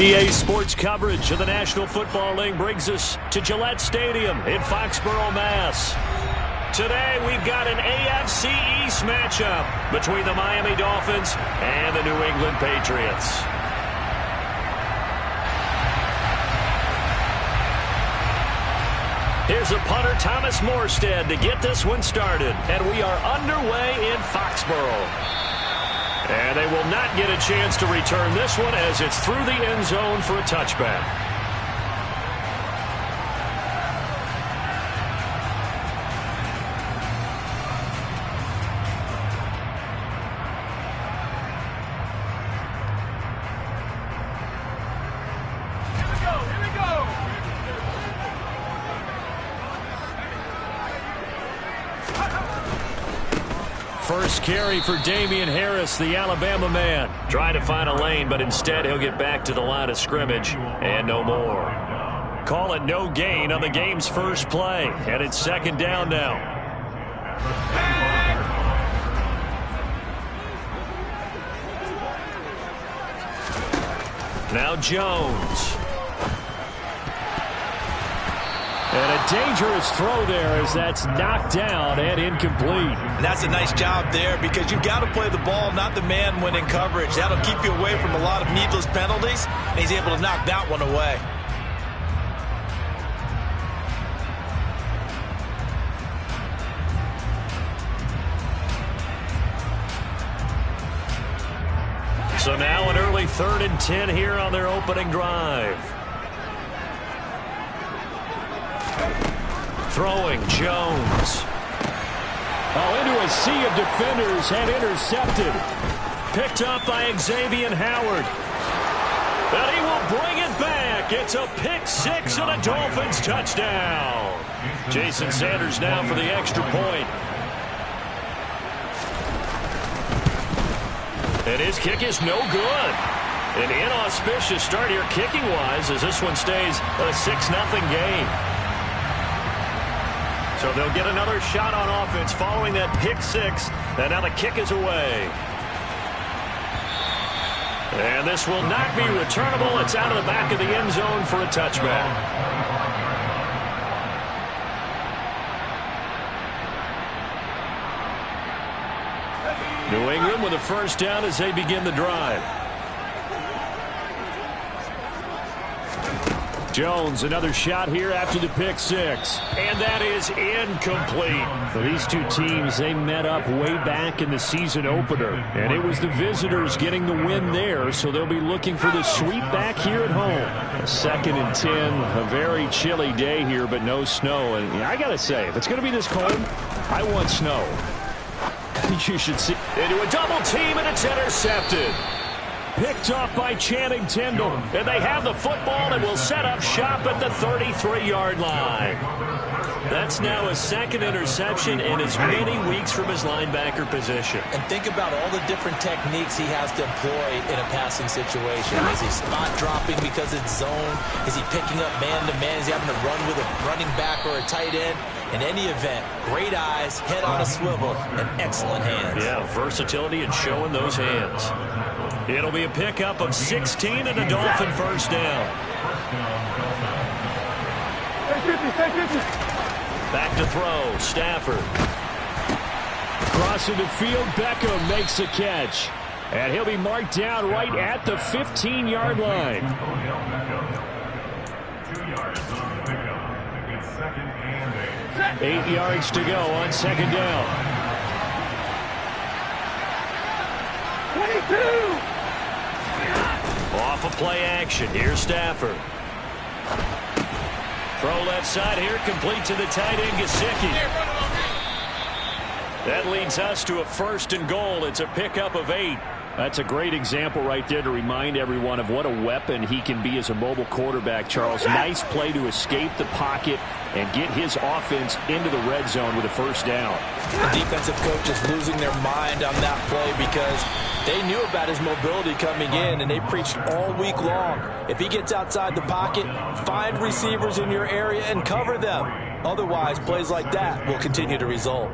EA Sports coverage of the National Football League brings us to Gillette Stadium in Foxborough, Mass. Today we've got an AFC East matchup between the Miami Dolphins and the New England Patriots. Here's a punter, Thomas Morstead, to get this one started. And we are underway in Foxborough. And they will not get a chance to return this one as it's through the end zone for a touchback. First carry for Damian Harris, the Alabama man. Trying to find a lane, but instead he'll get back to the line of scrimmage and no more. Call it no gain on the game's first play, and it's second down now. Now Jones. And a dangerous throw there as that's knocked down and incomplete. And that's a nice job there because you've got to play the ball, not the man when in coverage. That'll keep you away from a lot of needless penalties, and he's able to knock that one away. So now an early 3rd and 10 here on their opening drive. Throwing, Jones. Oh, into a sea of defenders and intercepted. Picked up by Xavier Howard. And he will bring it back. It's a pick six and a Dolphins touchdown. Jason Sanders now for the extra point. And his kick is no good. An inauspicious start here kicking-wise as this one stays a 6-0 game. So they'll get another shot on offense following that pick six. And now the kick is away. And this will not be returnable. It's out of the back of the end zone for a touchback. New England with a first down as they begin the drive. Jones, another shot here after the pick six. And that is incomplete. So these two teams, they met up way back in the season opener. And it was the visitors getting the win there, so they'll be looking for the sweep back here at home. A 2nd and 10, a very chilly day here, but no snow. And I got to say, if it's going to be this cold, I want snow. You should see. Into a double team, and it's intercepted. Picked off by Channing Tindall. And they have the football and will set up shop at the 33-yard line. That's now his 2nd interception in as many weeks from his linebacker position. And think about all the different techniques he has to employ in a passing situation. Is he spot dropping because it's zone? Is he picking up man-to-man? Is he having to run with a running back or a tight end? In any event, great eyes, head on a swivel, and excellent hands. Yeah, versatility and showing those hands. It'll be a pickup of 16 and a Dolphin first down. Back to throw, Stafford. Crossing the field, Beckham makes the catch. And he'll be marked down right at the 15-yard line. 8 yards to go on 2nd down. 22! Off of play action. Here's Stafford. Throw left side here, complete to the tight end, Gesicki. That leads us to a 1st and goal. It's a pickup of 8. That's a great example right there to remind everyone of what a weapon he can be as a mobile quarterback, Charles. Nice play to escape the pocket and get his offense into the red zone with a first down. The defensive coach is losing their mind on that play because they knew about his mobility coming in, and they preached all week long. If he gets outside the pocket, find receivers in your area and cover them. Otherwise, plays like that will continue to result.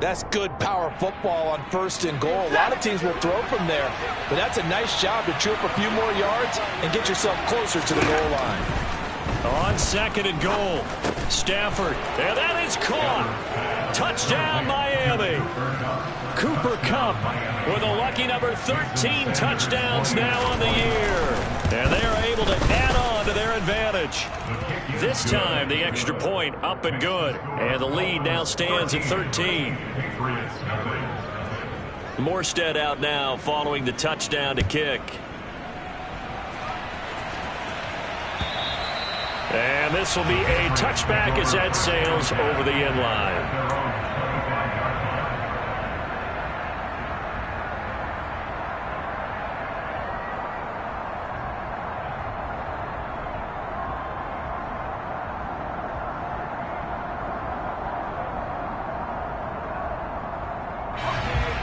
That's good power football on 1st and goal. A lot of teams will throw from there, but that's a nice job to chew up a few more yards and get yourself closer to the goal line. On 2nd and goal, Stafford, and that is caught. Touchdown, Miami. Cooper Kupp with a lucky number 13 touchdowns now on the year. And they are able to add on to their advantage. This time, the extra point up and good. And the lead now stands at 13. Morstead out now following the touchdown to kick. And this will be a touchback as that sails over the end line.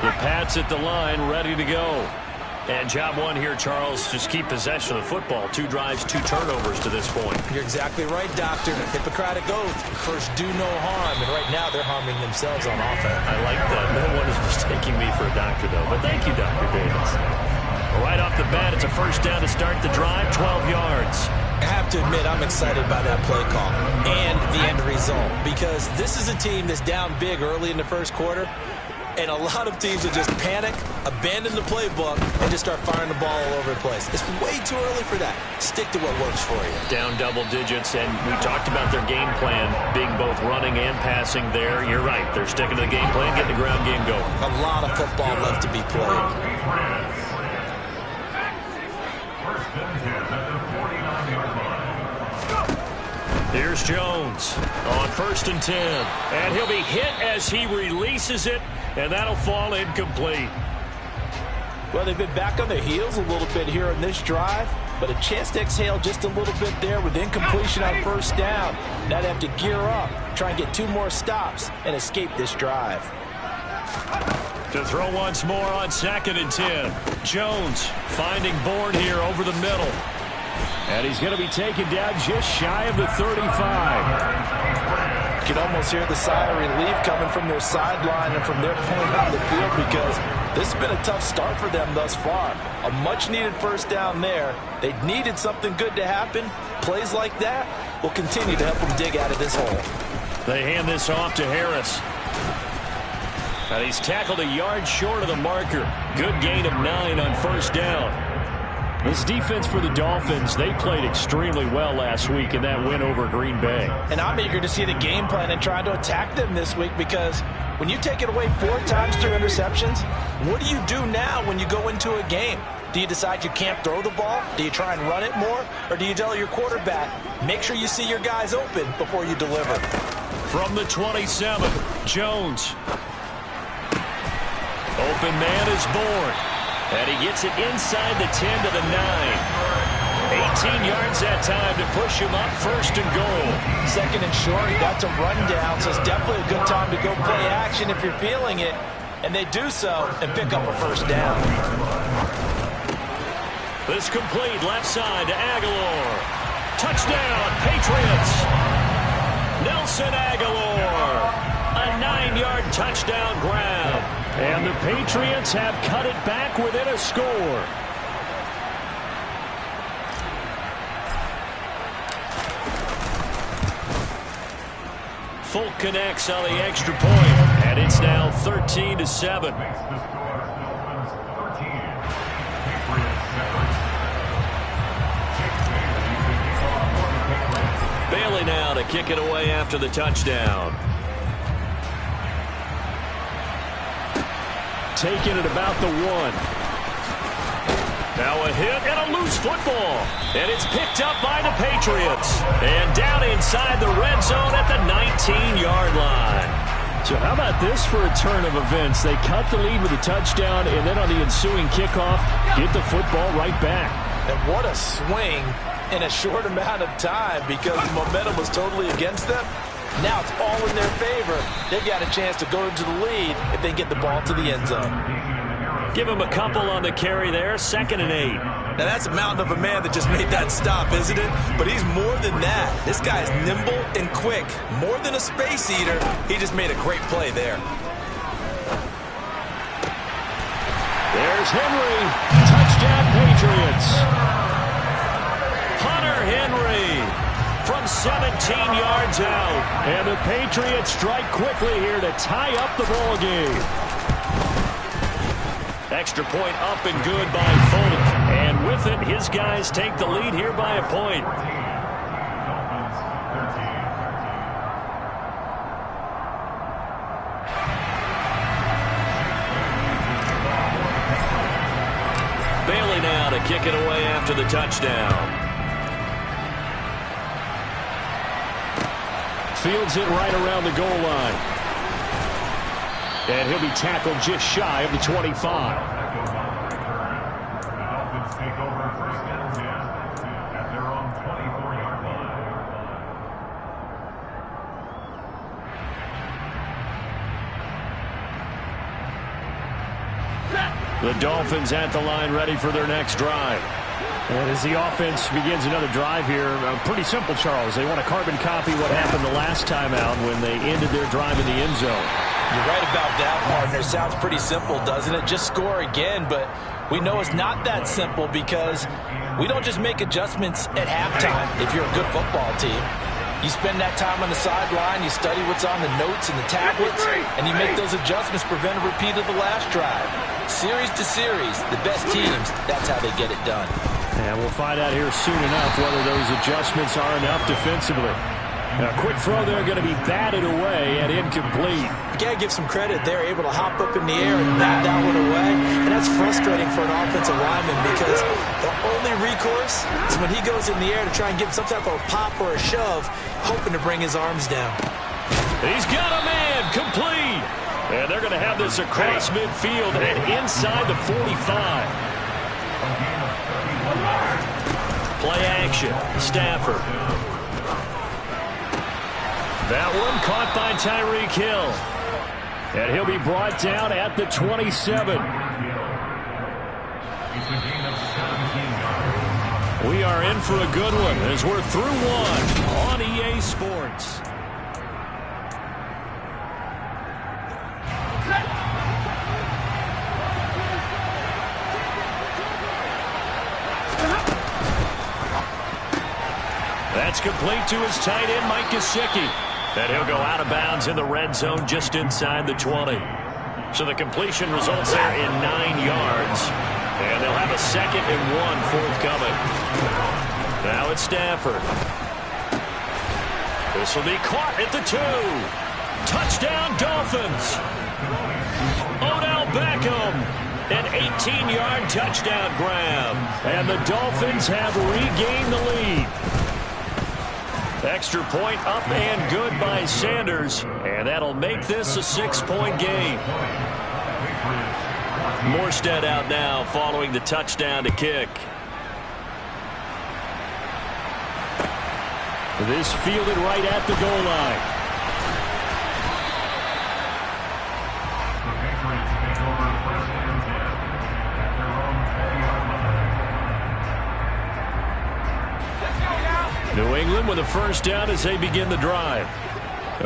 The Pats at the line, ready to go. And job one here, Charles, just keep possession of the football. 2 drives, 2 turnovers to this point. You're exactly right, Doctor. Hippocratic oath. First, do no harm. And right now, they're harming themselves on offense. I like that. No one is mistaking me for a doctor, though. But thank you, Dr. Davis. Right off the bat, it's a first down to start the drive, 12 yards. I have to admit, I'm excited by that play call and the end result. Because this is a team that's down big early in the first quarter. And a lot of teams will just panic, abandon the playbook, and just start firing the ball all over the place. It's way too early for that. Stick to what works for you. Down double digits, and we talked about their game plan being both running and passing there. You're right. They're sticking to the game plan, getting the ground game going. A lot of football left to be played. Here's Jones on 1st and 10. And he'll be hit as he releases it, and that'll fall incomplete. Well, they've been back on their heels a little bit here in this drive, but a chance to exhale just a little bit there with incompletion on 1st down. Now they have to gear up, try and get 2 more stops, and escape this drive. To throw once more on 2nd and 10. Jones finding Bourne here over the middle. And he's going to be taken down just shy of the 35. You can almost hear the sigh of relief coming from their sideline and from their point on the field, because this has been a tough start for them thus far. A much-needed first down there. They needed something good to happen. Plays like that will continue to help them dig out of this hole. They hand this off to Harris. And he's tackled a yard short of the marker. Good gain of 9 on 1st down. This defense for the Dolphins, they played extremely well last week in that win over Green Bay. And I'm eager to see the game plan and try to attack them this week, because when you take it away 4 times through interceptions, what do you do now when you go into a game? Do you decide you can't throw the ball? Do you try and run it more? Or do you tell your quarterback, make sure you see your guys open before you deliver? From the 27, Jones. Open man is Bourne. And he gets it inside the 10 to the 9. 18 yards that time to push him up 1st and goal. 2nd and short, that's a rundown, so it's definitely a good time to go play action if you're feeling it. And they do so and pick up a 1st down. This complete left side to Aguilar. Touchdown, Patriots. Nelson Aguilar. A 9-yard touchdown grab. And the Patriots have cut it back within a score. Folk connects on the extra point, and it's now 13-7. Bailey now to kick it away after the touchdown. Taking it about the 1. Now a hit and a loose football. And it's picked up by the Patriots. And down inside the red zone at the 19-yard line. So how about this for a turn of events? They cut the lead with a touchdown, and then on the ensuing kickoff, get the football right back. And what a swing in a short amount of time, because the momentum was totally against them. Now it's all in their favor. They've got a chance to go into the lead if they get the ball to the end zone. Give him a couple on the carry there. 2nd and 8. Now that's a mountain of a man that just made that stop, isn't it? But he's more than that. This guy's nimble and quick. More than a space eater. He just made a great play there. Here's Henry. Touchdown, Patriots. Hunter Henry from 17 yards out. And the Patriots strike quickly here to tie up the ball game. Extra point up and good by Folk. And with it, his guys take the lead here by a point. Bailey now to kick it away after the touchdown. Fields it right around the goal line. And he'll be tackled just shy of the 25. The Dolphins at the line, ready for their next drive. And as the offense begins another drive here, pretty simple, Charles. They want to carbon copy what happened the last time out when they ended their drive in the end zone. You're right about that, partner. Sounds pretty simple, doesn't it? Just score again, but we know it's not that simple because we don't just make adjustments at halftime if you're a good football team. You spend that time on the sideline, you study what's on the notes and the tablets, and you make those adjustments, prevent a repeat of the last drive. Series to series, the best teams, that's how they get it done. And we'll find out here soon enough whether those adjustments are enough defensively. A quick throw there going to be batted away and incomplete. You got to give some credit. They're able to hop up in the air and bat that one away. And that's frustrating for an offensive lineman because the only recourse is when he goes in the air to try and give some type of a pop or a shove, hoping to bring his arms down. He's got a man, complete. And they're going to have this across midfield and inside the 45. Play action. Stafford. That one caught by Tyreek Hill. And he'll be brought down at the 27. We are in for a good one as we're through one on EA Sports. That's complete to his tight end, Mike Gesicki. And he'll go out of bounds in the red zone just inside the 20. So the completion results there in 9 yards. And they'll have a 2nd and 1 forthcoming. Now it's Stafford. This will be caught at the 2. Touchdown, Dolphins. Odell Beckham. An 18-yard touchdown grab. And the Dolphins have regained the lead. Extra point up and good by Sanders. And that'll make this a 6-point game. Morstead out now following the touchdown to kick. This fielded right at the goal line. New England with a first down as they begin the drive.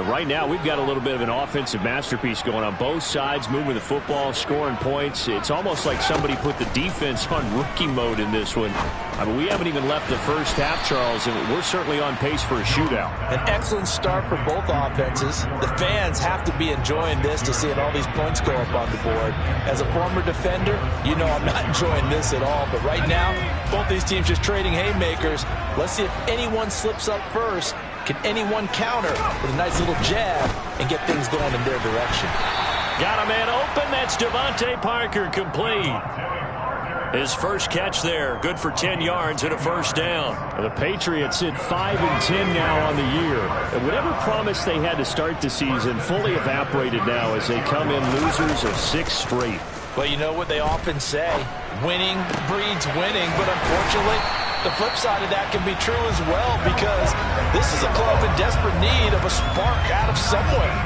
Right now, we've got a little bit of an offensive masterpiece going on both sides, moving the football, scoring points. It's almost like somebody put the defense on rookie mode in this one. I mean, we haven't even left the first half, Charles, and we're certainly on pace for a shootout. An excellent start for both offenses. The fans have to be enjoying this to seeing all these points go up on the board. As a former defender, you know I'm not enjoying this at all. But right now, both these teams just trading haymakers. Let's see if anyone slips up first. Can anyone counter with a nice little jab and get things going in their direction? Got a man open. That's Devontae Parker, complete. His first catch there, good for 10 yards and a first down. The Patriots sit 5-10 now on the year. And whatever promise they had to start the season fully evaporated now as they come in losers of 6 straight. Well, you know what they often say, winning breeds winning, but unfortunately, the flip side of that can be true as well because this is a club in desperate need of a spark out of somewhere.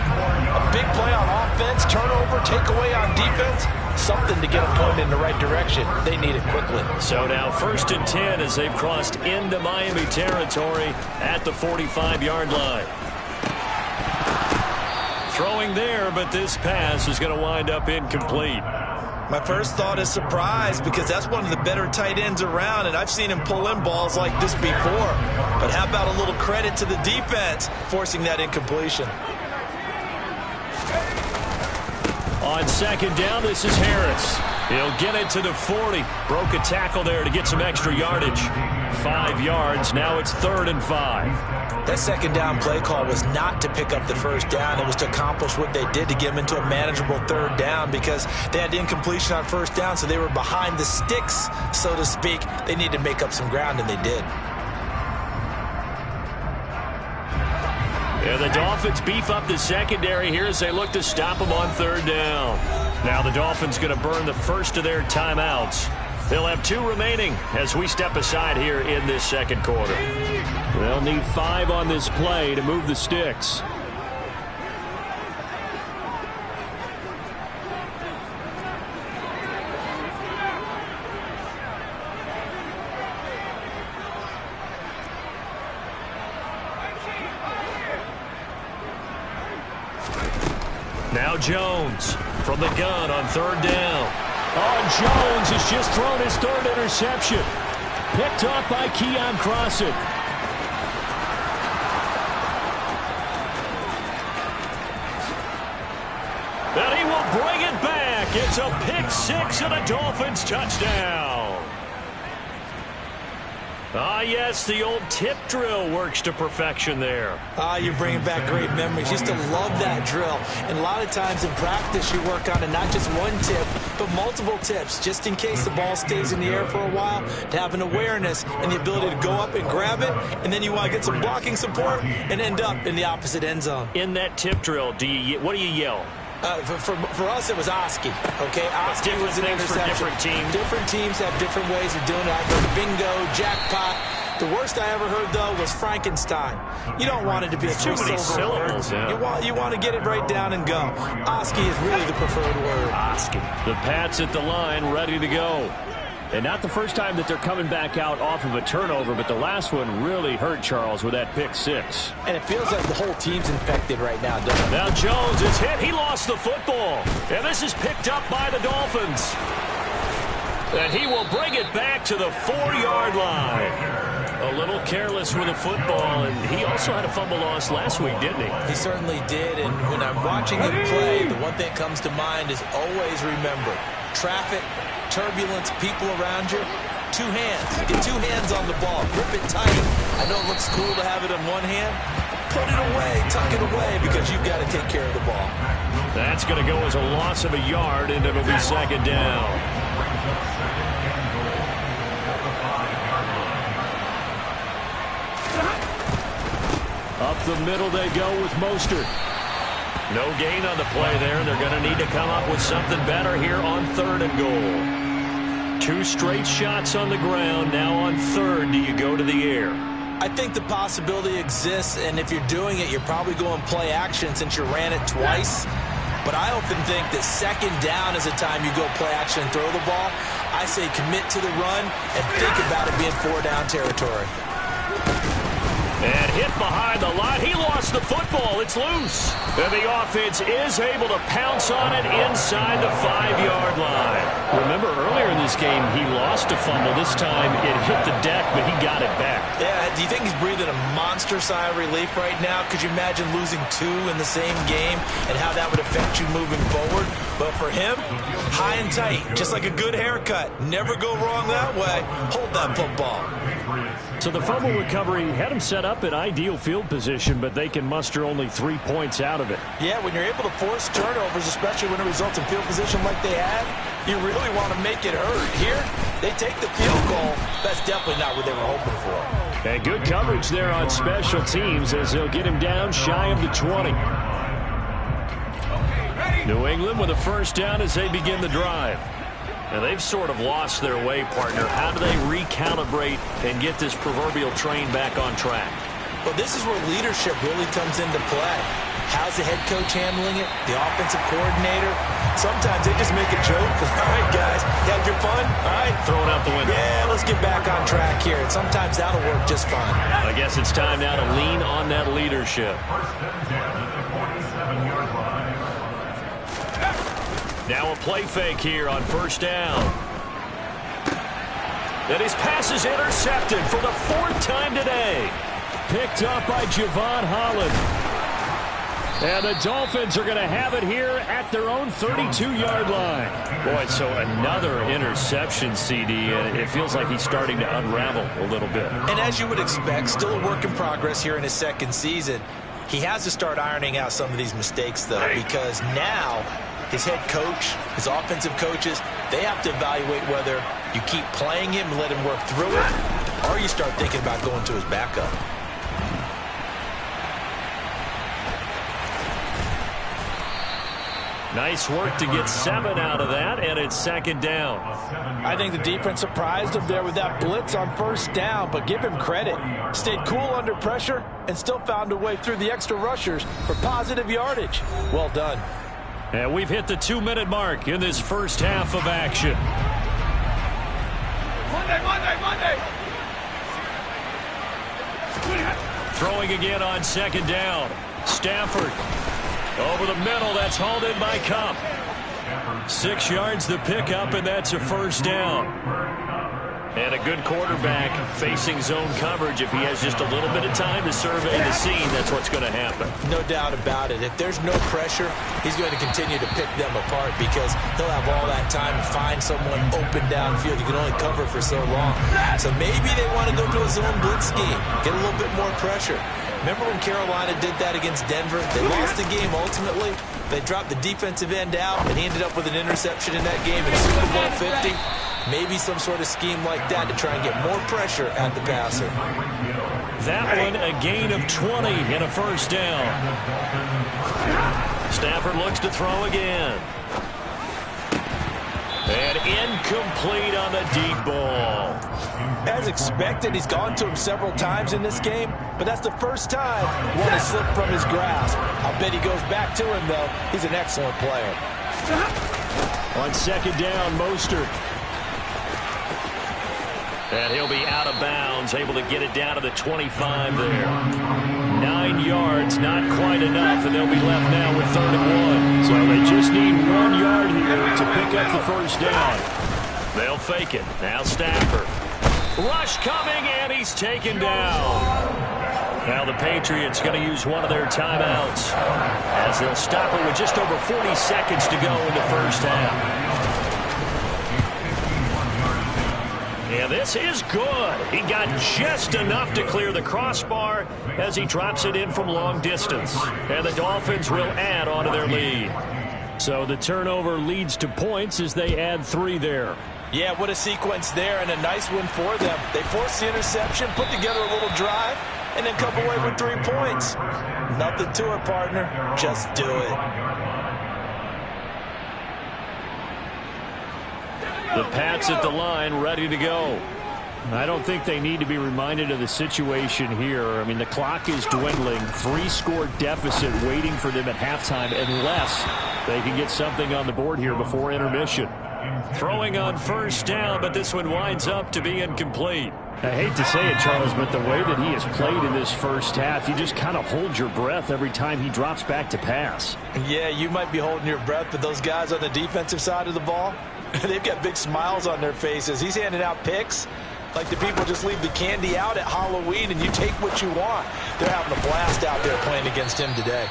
A big play on offense, turnover, takeaway on defense, something to get them going in the right direction. They need it quickly. So now 1st and 10 as they've crossed into Miami territory at the 45-yard line. Throwing there, but this pass is going to wind up incomplete. My first thought is surprise, because that's one of the better tight ends around, and I've seen him pull in balls like this before. But how about a little credit to the defense forcing that incompletion? On second down, this is Harris. He'll get it to the 40. Broke a tackle there to get some extra yardage. 5 yards. Now it's 3rd and 5. That second down play call was not to pick up the first down. It was to accomplish what they did, to get them into a manageable 3rd down, because they had incompletion on first down, so they were behind the sticks, so to speak. They needed to make up some ground, and they did. Yeah, the Dolphins beef up the secondary here as they look to stop them on 3rd down. Now the Dolphins going to burn the first of their timeouts. They'll have 2 remaining as we step aside here in this second quarter. They'll need 5 on this play to move the sticks. Now Jones from the gun on 3rd down. Oh, Jones has just thrown his 3rd interception. Picked off by Keon Crossett. And he will bring it back. It's a pick 6 and a Dolphins touchdown. Ah, yes, the old tip drill works to perfection there. Ah, you're bringing back great memories. Used to love that drill. And a lot of times in practice, you work on it, not just one tip, but multiple tips, just in case the ball stays in the air for a while, to have an awareness and the ability to go up and grab it, and then you want to get some blocking support and end up in the opposite end zone. In that tip drill, what do you yell? For us, it was Oski. Okay, Oski was an interception. Different teams. Different teams have different ways of doing it. I've heard bingo, jackpot. The worst I ever heard, though, was Frankenstein. You don't want it to be a three-syllable word. Yeah. You want to get it right down and go. Oski is really the preferred word. Oski. The Pats at the line, ready to go. And not the first time that they're coming back out off of a turnover, but the last one really hurt Charles with that pick 6. And it feels like the whole team's infected right now, doesn't it? Now Jones is hit. He lost the football. And this is picked up by the Dolphins. And he will bring it back to the 4-yard line. A little careless with the football, and he also had a fumble loss last week, didn't he? He certainly did, and when I'm watching him play, the one thing that comes to mind is always remember, traffic, turbulence, people around you, 2 hands. Get 2 hands on the ball. Grip it tight. I know it looks cool to have it in one hand. Put it away. Tuck it away, because you've got to take care of the ball. That's going to go as a loss of a yard, and it'll be 2nd down. Up the middle they go with Mostert. No gain on the play there. They're going to need to come up with something better here on 3rd and goal. 2 straight shots on the ground. Now on 3rd, do you go to the air? I think the possibility exists, and if you're doing it, you're probably going play action since you ran it twice. But I often think that 2nd down is a time you go play action and throw the ball. I say commit to the run and think about it being 4-down territory. And hit behind the line. He lost the football. It's loose. And the offense is able to pounce on it inside the 5-yard line. Remember, earlier in this game, he lost a fumble. This time, it hit the deck, but he got it back. Yeah, do you think he's breathing a monster sigh of relief right now? Could you imagine losing 2 in the same game and how that would affect you moving forward? But for him, high and tight, just like a good haircut. Never go wrong that way. Hold that football. So the fumble recovery had him set up in ideal field position, but they can muster only 3 points out of it. Yeah, when you're able to force turnovers, especially when it results in field position like they had, you really want to make it hurt. Here, they take the field goal. That's definitely not what they were hoping for. And good coverage there on special teams as they'll get him down shy of the 20. New England with a 1st down as they begin the drive. Now, they've sort of lost their way, partner. How do they recalibrate and get this proverbial train back on track? Well, this is where leadership really comes into play. How's the head coach handling it? The offensive coordinator? Sometimes they just make a joke. All right, guys, you have your fun? All right. Throw it out the window. Yeah, let's get back on track here. And sometimes that'll work just fine. I guess it's time now to lean on that leadership. Now a play fake here on first down. And his pass is intercepted for the 4th time today. Picked up by Javon Holland. And the Dolphins are going to have it here at their own 32-yard line. Boy, so another interception, CD, and it feels like he's starting to unravel a little bit. And as you would expect, still a work in progress here in his 2nd season. He has to start ironing out some of these mistakes, though, because now his head coach, his offensive coaches, they have to evaluate whether you keep playing him and let him work through it, or you start thinking about going to his backup. Nice work to get 7 out of that, and it's 2nd down. I think the defense surprised him there with that blitz on first down, but give him credit. Stayed cool under pressure and still found a way through the extra rushers for positive yardage. Well done. And we've hit the 2-minute mark in this first half of action. Throwing again on 2nd down. Stafford. Over the middle, that's hauled in by Cup. 6 yards the pickup, and that's a first down. And a good quarterback facing zone coverage. If he has just a little bit of time to survey the scene, that's what's going to happen. No doubt about it. If there's no pressure, he's going to continue to pick them apart because he'll have all that time to find someone open downfield. You can only cover for so long. So maybe they want to go to a zone blitz scheme, get a little bit more pressure. Remember when Carolina did that against Denver? They lost the game ultimately. They dropped the defensive end out, and he ended up with an interception in that game in Super Bowl 50. Maybe some sort of scheme like that to try and get more pressure at the passer. That one a gain of 20 and a first down. Stafford looks to throw again. And incomplete on the deep ball. As expected, he's gone to him several times in this game, but that's the first time one has slipped from his grasp. I'll bet he goes back to him, though. He's an excellent player. On 2nd down, Mostert. And he'll be out of bounds, able to get it down to the 25 there. 9 yards, not quite enough, and they'll be left now with 3rd and 1. So they just need 1 yard here to pick up the first down. They'll fake it. Now Stafford. Rush coming, and he's taken down. Now the Patriots going to use one of their timeouts as they'll stop it with just over 40 seconds to go in the first half. Yeah, this is good. He got just enough to clear the crossbar as he drops it in from long distance. And the Dolphins will add on to their lead. So the turnover leads to points as they add 3 there. Yeah, what a sequence there, and a nice one for them. They forced the interception, put together a little drive, and then come away with 3 points. Nothing to it, partner. Just do it. The Pats at the line, ready to go. I don't think they need to be reminded of the situation here. I mean, the clock is dwindling. 3-score deficit waiting for them at halftime unless they can get something on the board here before intermission. Throwing on first down, but this one winds up to be incomplete. I hate to say it, Charles, but the way that he has played in this first half, you just kind of hold your breath every time he drops back to pass. Yeah, you might be holding your breath, but those guys on the defensive side of the ball, they've got big smiles on their faces. He's handing out picks like the people just leave the candy out at Halloween and you take what you want. They're having a blast out there playing against him today.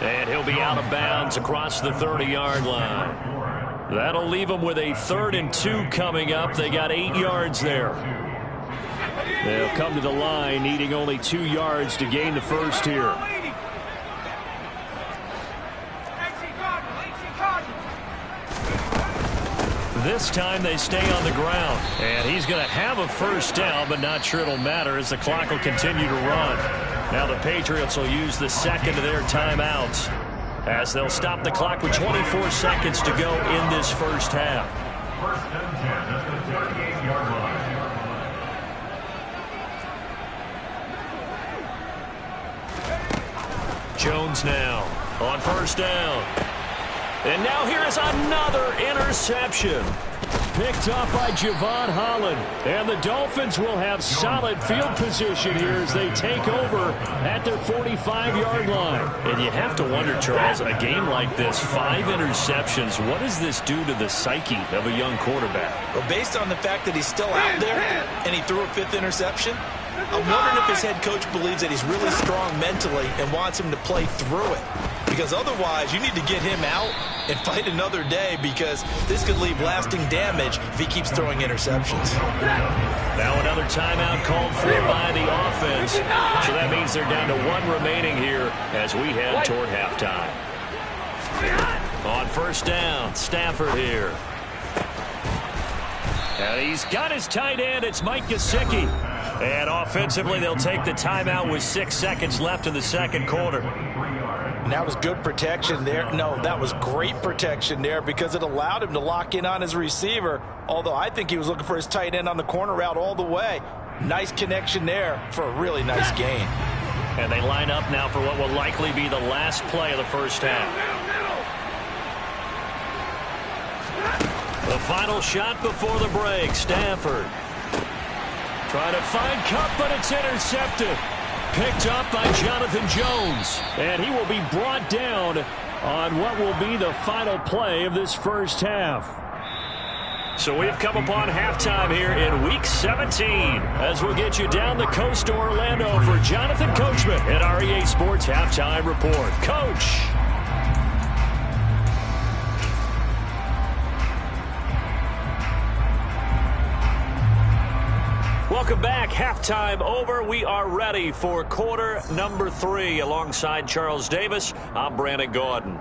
And he'll be out of bounds across the 30-yard line. That'll leave them with a 3rd and 2 coming up. They got 8 yards there. They'll come to the line needing only 2 yards to gain the first here. This time they stay on the ground. And he's going to have a first down, but not sure it'll matter as the clock will continue to run. Now the Patriots will use the second of their timeouts as they'll stop the clock with 24 seconds to go in this first half. Jones now on first down. And now here is another interception. picked up by Javon Holland. And the Dolphins will have solid field position here as they take over at their 45-yard line. And you have to wonder, Charles, a game like this, 5 interceptions, what does this do to the psyche of a young quarterback? Well, based on the fact that he's still out there and he threw a 5th interception, I'm wondering if his head coach believes that he's really strong mentally and wants him to play through it. Because otherwise, you need to get him out and fight another day, because this could leave lasting damage if he keeps throwing interceptions. Now another timeout called for by the offense. So that means they're down to 1 remaining here as we head toward halftime. On first down, Stafford here. And he's got his tight end. It's Mike Gesicki. And offensively, they'll take the timeout with 6 seconds left in the second quarter. And that was good protection there. No, that was great protection there, because it allowed him to lock in on his receiver, although I think he was looking for his tight end on the corner route all the way. Nice connection there for a really nice gain. And they line up now for what will likely be the last play of the first half. The final shot before the break, Stafford. Trying to find Cup, but it's intercepted. Picked up by Jonathan Jones. And he will be brought down on what will be the final play of this first half. So we've come upon halftime here in Week 17 as we'll get you down the coast to Orlando for Jonathan Coachman at our EA Sports Halftime Report. Coach. Welcome back. Halftime over. We are ready for quarter number 3. Alongside Charles Davis, I'm Brandon Gaudin.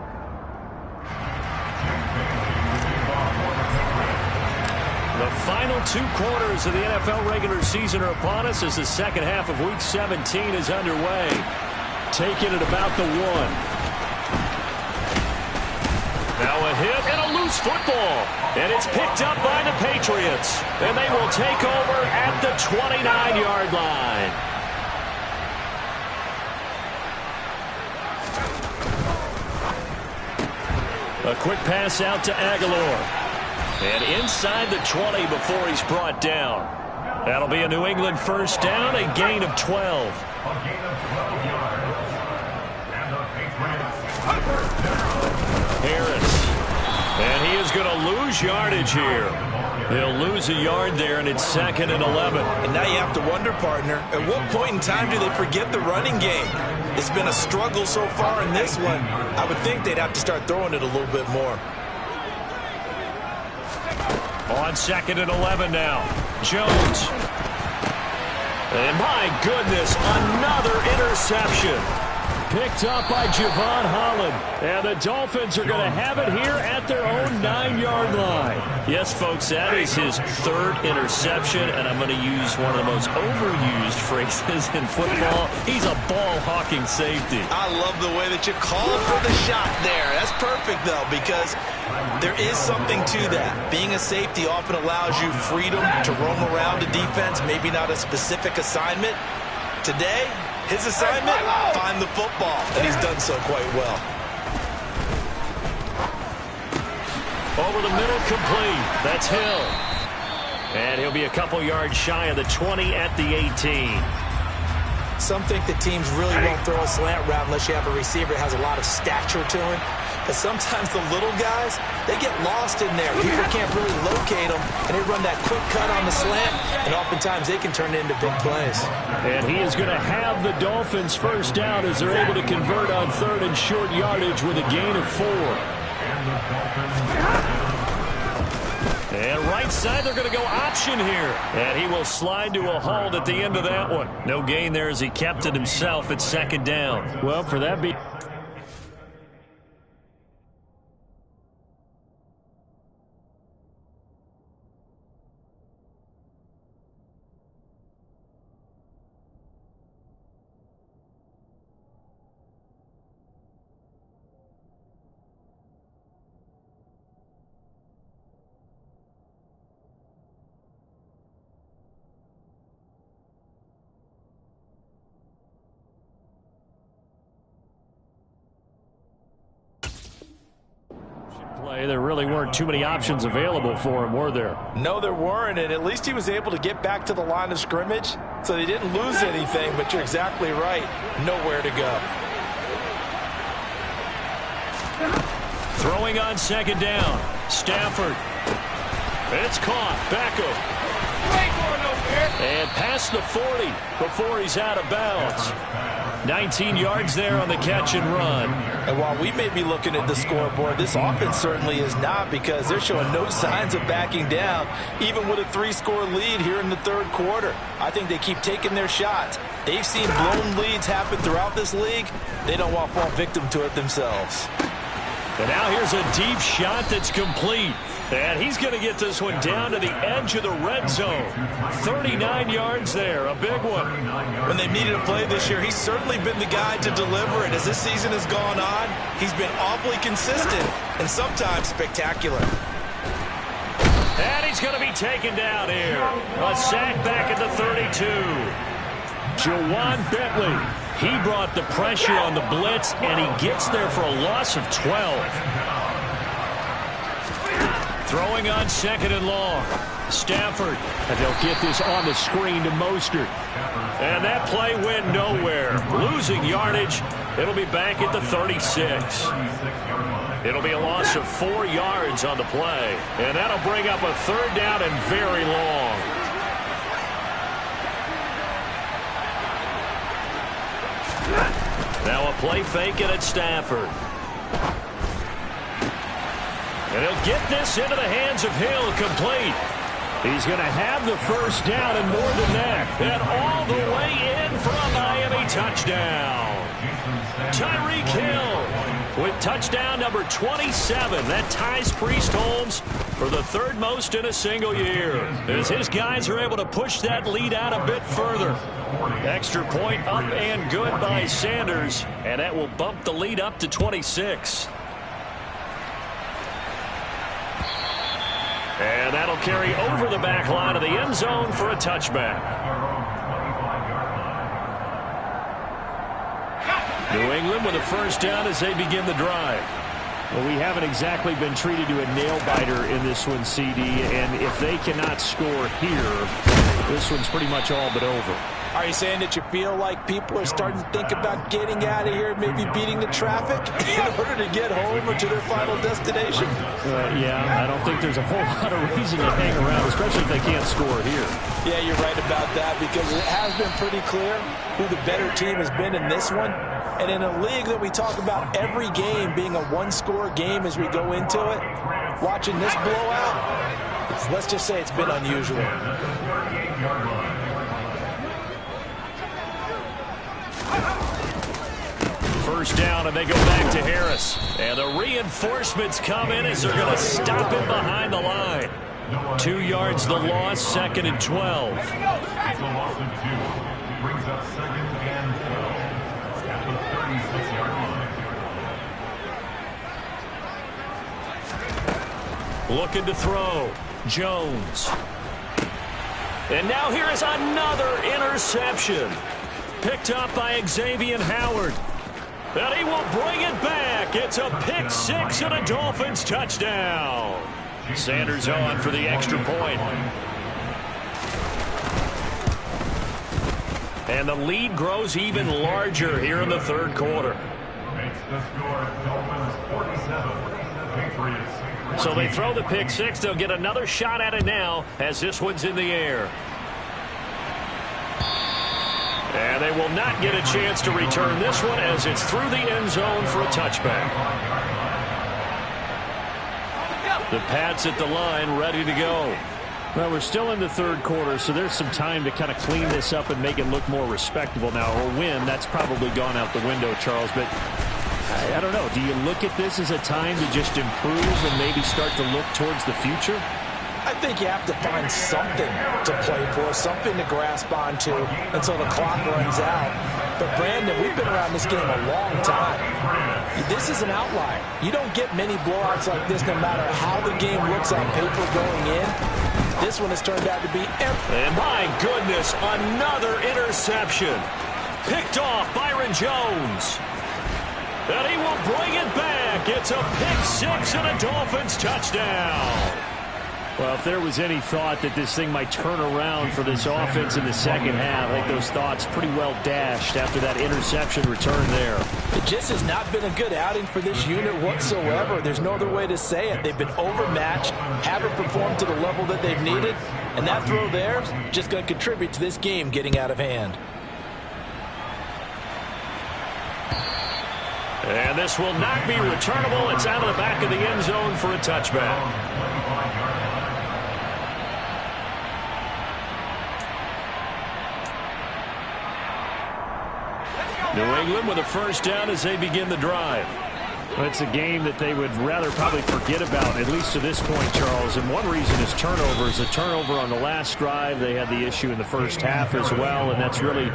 The final 2 quarters of the NFL regular season are upon us as the second half of Week 17 is underway. Taking it about the 1. Now a hit and a loose football. And it's picked up by the Patriots. And they will take over at the 29-yard line. A quick pass out to Aguilar. And inside the 20 before he's brought down. That'll be a New England first down, a gain of 12. Harris. And he is going to lose yardage here. They'll lose a yard there, and it's 2nd and 11. And now you have to wonder, partner, at what point in time do they forget the running game? It's been a struggle so far in this one. I would think they'd have to start throwing it a little bit more. On 2nd and 11 now. Jones. And my goodness, another interception. Picked up by Javon Holland. And the Dolphins are going to have it here at their own 9-yard line. Yes, folks, that is his 3rd interception, and I'm going to use one of the most overused phrases in football. He's a ball-hawking safety. I love the way that you called for the shot there. That's perfect, though, because there is something to that. Being a safety often allows you freedom to roam around a defense, maybe not a specific assignment. Today, his assignment, find the football, and he's done so quite well. Over the middle, complete. That's Hill. And he'll be a couple yards shy of the 20 at the 18. Some think that teams really won't throw a slant route unless you have a receiver that has a lot of stature to him. But sometimes the little guys, they get lost in there. People can't really locate them, and they run that quick cut on the slant, and oftentimes they can turn it into big plays. And he is going to have the Dolphins first down as they're able to convert on 3rd and short yardage with a gain of 4. And right side, they're going to go option here. And he will slide to a hold at the end of that one. No gain there as he kept it himself at 2nd down. Well, for that be... There really weren't too many options available for him, were there? No, there weren't, and at least he was able to get back to the line of scrimmage, so they didn't lose anything, but you're exactly right. Nowhere to go. Throwing on second down. Stafford. It's caught. Beckham. And past the 40 before he's out of bounds. 19 yards there on the catch and run. And while we may be looking at the scoreboard, this offense certainly is not, because they're showing no signs of backing down, even with a 3-score lead here in the third quarter. I think they keep taking their shots. They've seen blown leads happen throughout this league. They don't want to fall victim to it themselves. And now here's a deep shot that's complete. And he's going to get this one down to the edge of the red zone. 39 yards there, a big one. When they've needed a play this year, he's certainly been the guy to deliver it. As this season has gone on, he's been awfully consistent and sometimes spectacular. And he's going to be taken down here. A sack back at the 32. Jawan Bentley. He brought the pressure on the blitz, and he gets there for a loss of 12. Throwing on second and long. Stafford. And they'll get this on the screen to Mostert. And that play went nowhere. Losing yardage. It'll be back at the 36. It'll be a loss of 4 yards on the play. And that'll bring up a third down and very long. Now a play fake it at Stafford. And he'll get this into the hands of Hill, complete. He's going to have the first down and more than that. And all the way in for a Miami touchdown. Tyreek Hill with touchdown number 27. That ties Priest Holmes for the third most in a single year, as his guys are able to push that lead out a bit further. Extra point up and good by Sanders, and that will bump the lead up to 26. And that'll carry over the back line of the end zone for a touchback. New England with a first down as they begin the drive. Well, we haven't exactly been treated to a nail-biter in this one, CD, and if they cannot score here, this one's pretty much all but over. Are you saying that you feel like people are starting to think about getting out of here, maybe beating the traffic in order to get home or to their final destination? Yeah, I don't think there's a whole lot of reason to hang around, especially if they can't score here. Yeah, you're right about that, because it has been pretty clear who the better team has been in this one. And in a league that we talk about every game being a one-score game as we go into it, watching this blowout, let's just say it's been unusual. First down, and they go back to Harris. And the reinforcements come in as they're going to stop him behind the line. 2 yards the loss, second and 12. Looking to throw. Jones. And now here is another interception. Picked up by Xavier Howard. And he will bring it back. It's a pick six and a Dolphins touchdown. Sanders on for the extra point. And the lead grows even larger here in the third quarter. So they throw the pick six. They'll get another shot at it now as this one's in the air. And they will not get a chance to return this one as it's through the end zone for a touchback. The Pats at the line ready to go. Well, we're still in the third quarter, so there's some time to kind of clean this up and make it look more respectable now. Or win, that's probably gone out the window, Charles. But I don't know. Do you look at this as a time to just improve and maybe start to look towards the future? I think you have to find something to play for, something to grasp onto until the clock runs out. But, Brandon, we've been around this game a long time. This is an outlier. You don't get many blowouts like this no matter how the game looks on paper going in. This one has turned out to be And my goodness, another interception. Picked off Byron Jones. And he will bring it back. It's a pick six and a Dolphins touchdown. Well, if there was any thought that this thing might turn around for this offense in the second half, I think those thoughts pretty well dashed after that interception return there. It just has not been a good outing for this unit whatsoever. There's no other way to say it. They've been overmatched, haven't performed to the level that they've needed, and that throw there is just going to contribute to this game getting out of hand. And this will not be returnable. It's out of the back of the end zone for a touchback. New England with a first down as they begin the drive. Well, it's a game that they would rather probably forget about, at least to this point, Charles. And one reason is turnovers. A turnover on the last drive. They had the issue in the first half as well, and that's really,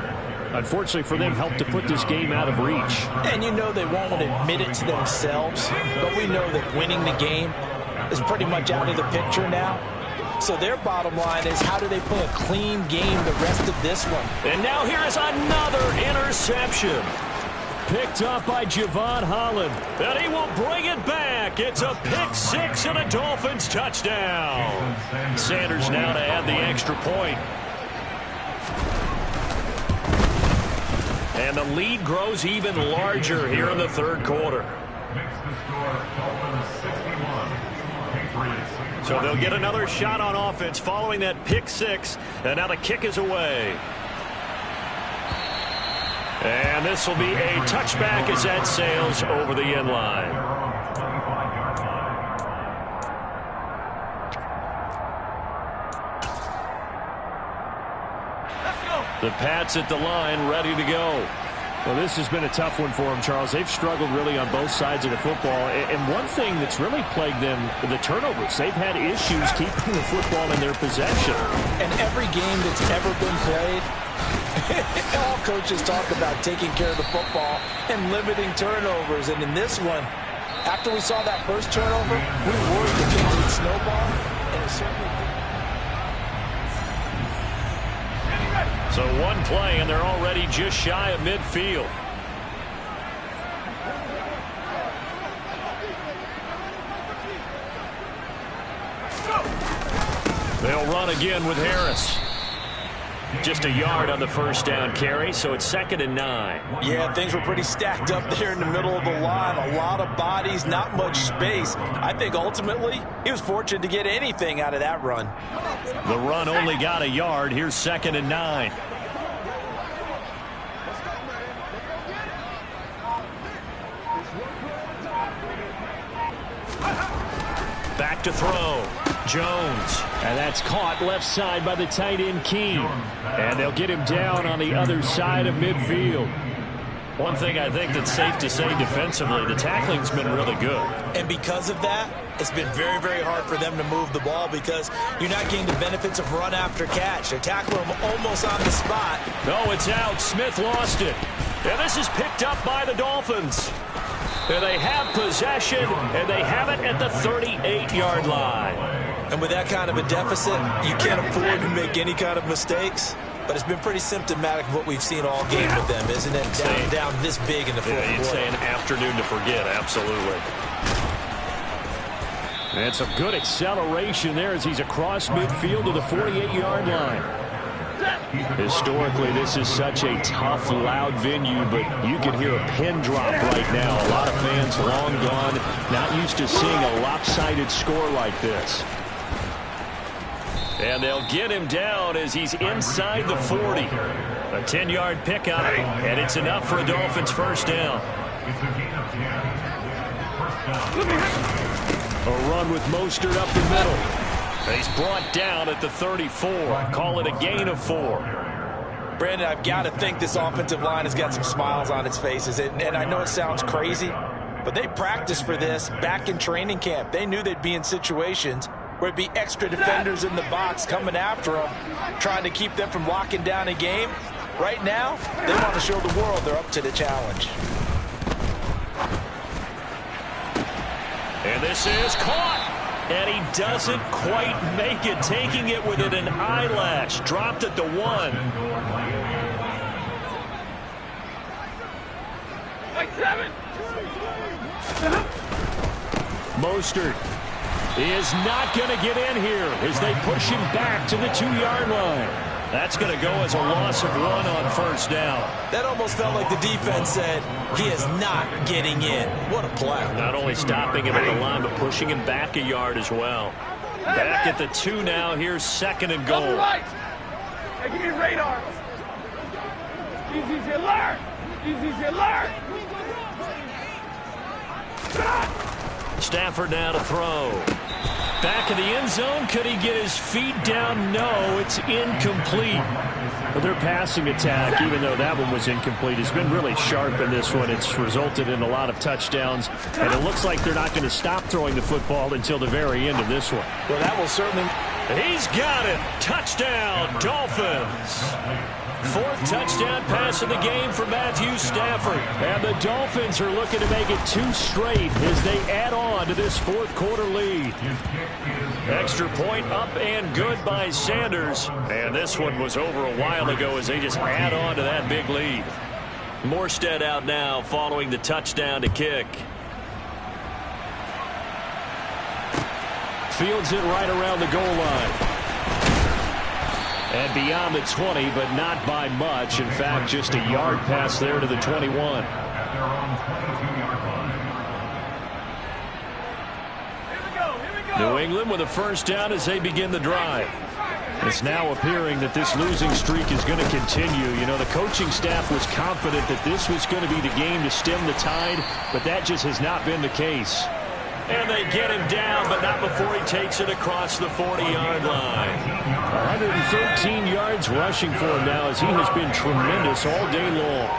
unfortunately for them, helped to put this game out of reach. And you know they won't admit it to themselves, but we know that winning the game is pretty much out of the picture now. So their bottom line is, how do they play a clean game the rest of this one? And now here is another interception. Picked up by Javon Holland. And he will bring it back. It's a pick six and a Dolphins touchdown. Sanders now to add the extra point. And the lead grows even larger here in the third quarter. So they'll get another shot on offense following that pick six. And now the kick is away. And this will be a touchback as that sails over the end line. The Pats at the line, ready to go. Well, this has been a tough one for them, Charles. They've struggled really on both sides of the football. And one thing that's really plagued them, the turnovers. They've had issues keeping the football in their possession. And every game that's ever been played, all coaches talk about taking care of the football and limiting turnovers. And in this one, after we saw that first turnover, we worried that things would snowball, and it certainly did. So one play, and they're already just shy of midfield. They'll run again with Harris. Just a yard on the first down carry, so it's 2nd and 9. Yeah, things were pretty stacked up there in the middle of the line. A lot of bodies, not much space. I think ultimately he was fortunate to get anything out of that run. The run only got a yard. Here's 2nd and 9. Back to throw. Jones. And that's caught left side by the tight end, Keene. And they'll get him down on the other side of midfield. One thing I think that's safe to say defensively, the tackling's been really good. And because of that, it's been very, very hard for them to move the ball because you're not getting the benefits of run after catch. They're tackling him almost on the spot. No, it's out. Smith lost it. And this is picked up by the Dolphins. And they have possession, and they have it at the 38-yard line. And with that kind of a deficit, you can't afford to make any kind of mistakes. But it's been pretty symptomatic of what we've seen all game with them, isn't it? Down this big in the fourth quarter. You'd say an afternoon to forget, absolutely. And some good acceleration there as he's across midfield to the 48-yard line. Historically, this is such a tough, loud venue, but you can hear a pin drop right now. A lot of fans long gone, not used to seeing a lopsided score like this. And they'll get him down as he's inside the 40. A 10-yard pickup, and it's enough for a Dolphins first down. A run with Mostert up the middle. He's brought down at the 34. Call it a gain of 4. Brandon, I've got to think this offensive line has got some smiles on its faces. And I know it sounds crazy, but they practiced for this back in training camp. They knew they'd be in situations where it'd be extra defenders in the box coming after them, trying to keep them from locking down a game. Right now, they want to show the world they're up to the challenge. And this is caught. And he doesn't quite make it, taking it within an eyelash. Dropped at the 1. Mostert is not going to get in here as they push him back to the 2-yard line. That's going to go as a loss of 1 on first down. That almost felt like the defense said, he is not getting in. What a play. Not only stopping him at the line, but pushing him back a yard as well. Back at the 2 now. Here's 2nd and goal. Right. Hey, give me radar. Easy alert. Easy alert. Stafford now to throw. Back in the end zone. Could he get his feet down? No, it's incomplete. But their passing attack, even though that one was incomplete, has been really sharp in this one. It's resulted in a lot of touchdowns, and it looks like they're not going to stop throwing the football until the very end of this one. Well, that will certainly... He's got it. Touchdown, Dolphins. 4th touchdown pass of the game for Matthew Stafford. And the Dolphins are looking to make it 2 straight as they add on to this 4th quarter lead. Extra point up and good by Sanders. And this one was over a while ago as they just add on to that big lead. Morstead out now following the touchdown to kick. Fields it right around the goal line. And beyond the 20, but not by much. In fact, just a yard pass there to the 21. New England with a first down as they begin the drive. It's now appearing that this losing streak is going to continue. You know, the coaching staff was confident that this was going to be the game to stem the tide, but that just has not been the case. And they get him down, but not before he takes it across the 40-yard line. 113 yards rushing for him now as he has been tremendous all day long.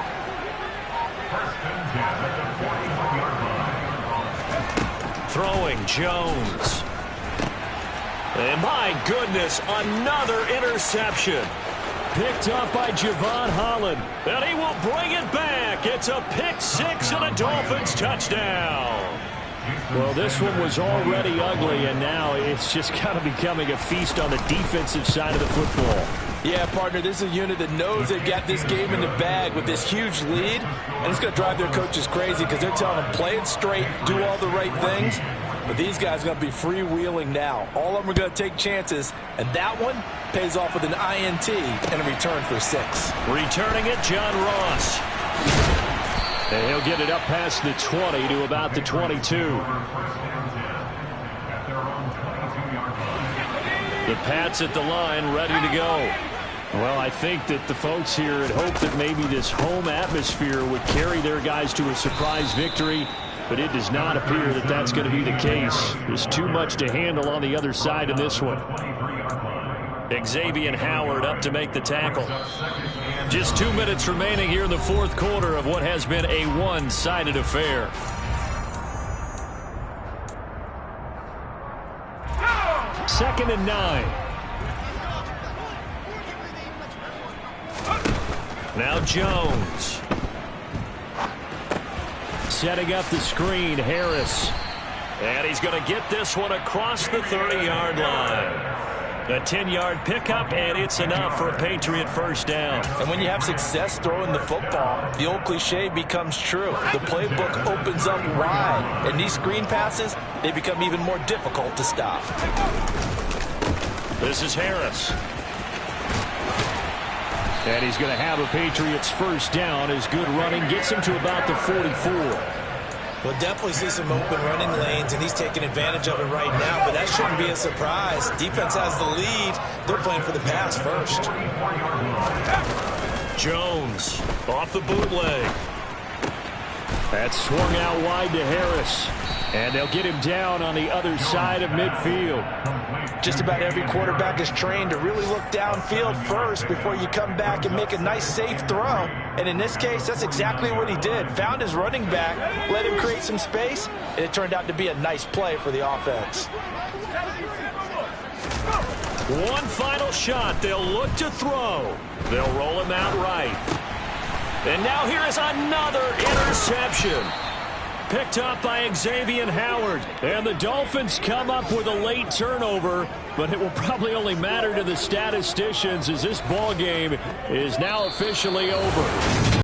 Throwing Jones. And my goodness, another interception. Picked up by Javon Holland. And he will bring it back. It's a pick 6 and a Dolphins touchdown. Well, this one was already ugly, and now it's just kind of becoming a feast on the defensive side of the football. Yeah, partner, this is a unit that knows they've got this game in the bag with this huge lead, and it's going to drive their coaches crazy because they're telling them play it straight, do all the right things. But these guys are going to be freewheeling now. All of them are going to take chances, and that one pays off with an INT and a return for 6. Returning it, John Ross. And he'll get it up past the 20 to about the 22. The Pats at the line, ready to go. Well, I think that the folks here had hoped that maybe this home atmosphere would carry their guys to a surprise victory, but it does not appear that that's going to be the case. There's too much to handle on the other side in this one. Xavier Howard up to make the tackle. Just 2 minutes remaining here in the 4th quarter of what has been a one-sided affair. Second and 9. Now Jones. Setting up the screen, Harris. And he's going to get this one across the 30-yard line. A 10-yard pickup, and it's enough for a Patriot first down. And when you have success throwing the football, the old cliche becomes true. The playbook opens up wide, and these screen passes, they become even more difficult to stop. This is Harris. And he's going to have a Patriots first down as good running gets him to about the 44. We'll definitely see some open running lanes, and he's taking advantage of it right now, but that shouldn't be a surprise. Defense has the lead. They're playing for the pass first. Jones off the bootleg. That's swung out wide to Harris. And they'll get him down on the other side of midfield. Just about every quarterback is trained to really look downfield first before you come back and make a nice, safe throw. And in this case, that's exactly what he did. Found his running back, let him create some space, and it turned out to be a nice play for the offense. One final shot. They'll look to throw. They'll roll him out right. And now here is another interception. Picked up by Xavier Howard. And the Dolphins come up with a late turnover, but it will probably only matter to the statisticians as this ball game is now officially over.